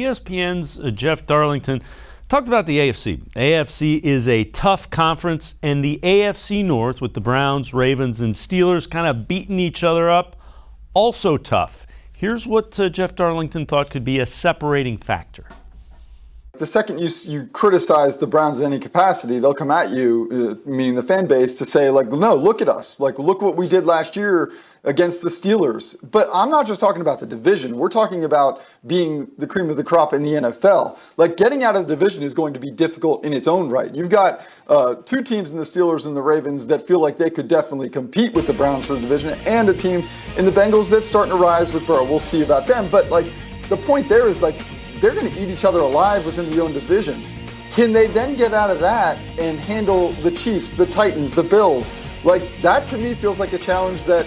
ESPN's Jeff Darlington talked about the AFC. AFC is a tough conference, and the AFC North with the Browns, Ravens, and Steelers kind of beating each other up, also tough. Here's what Jeff Darlington thought could be a separating factor. The second you criticize the Browns in any capacity, they'll come at you, meaning the fan base, to say, like, no, look at us. Like, look what we did last year against the Steelers. But I'm not just talking about the division. We're talking about being the cream of the crop in the NFL. Like, getting out of the division is going to be difficult in its own right. You've got two teams in the Steelers and the Ravens that feel like they could definitely compete with the Browns for the division, and a team in the Bengals that's starting to rise with Burrow. We'll see about them. But, like, the point there is, like, they're going to eat each other alive within their own division. Can they then get out of that and handle the Chiefs, the Titans, the Bills? Like, that to me feels like a challenge that,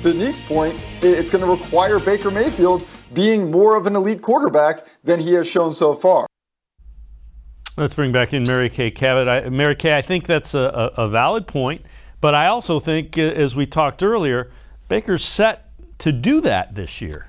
to Nick's point, it's going to require Baker Mayfield being more of an elite quarterback than he has shown so far. Let's bring back in Mary Kay Cabot. Mary Kay, I think that's a valid point, but I also think, as we talked earlier, Baker's set to do that this year.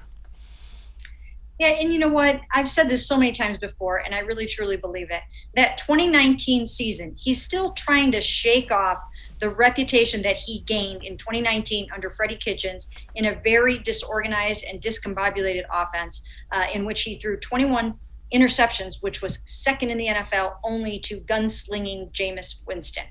Yeah, and you know what? I've said this so many times before, and I really truly believe it. That 2019 season, he's still trying to shake off the reputation that he gained in 2019 under Freddie Kitchens in a very disorganized and discombobulated offense in which he threw 21 interceptions, which was second in the NFL only to gunslinging Jameis Winston.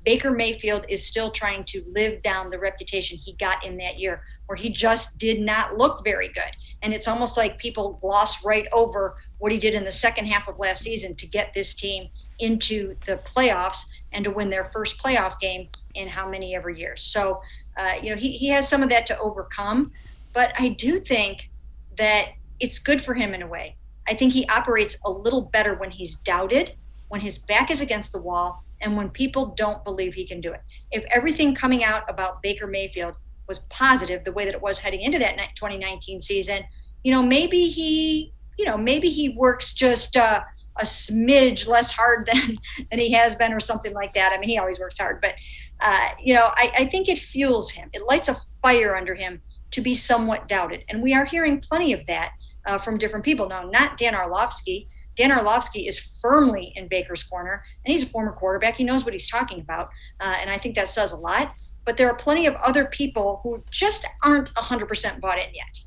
Baker Mayfield is still trying to live down the reputation he got in that year where he just did not look very good. And it's almost like people gloss right over what he did in the second half of last season to get this team into the playoffs and to win their first playoff game in how many ever years. So, he has some of that to overcome. But I do think that it's good for him in a way. I think he operates a little better when he's doubted, when his back is against the wall, and when people don't believe he can do it. If everything coming out about Baker Mayfield was positive the way that it was heading into that 2019 season, maybe he works just a smidge less hard than he has been or something like that. I mean, he always works hard, but I think it fuels him. It lights a fire under him to be somewhat doubted. And we are hearing plenty of that from different people. Now, not Dan Orlovsky. Dan Orlovsky is firmly in Baker's corner, and he's a former quarterback. He knows what he's talking about, and I think that says a lot. But there are plenty of other people who just aren't 100% bought in yet.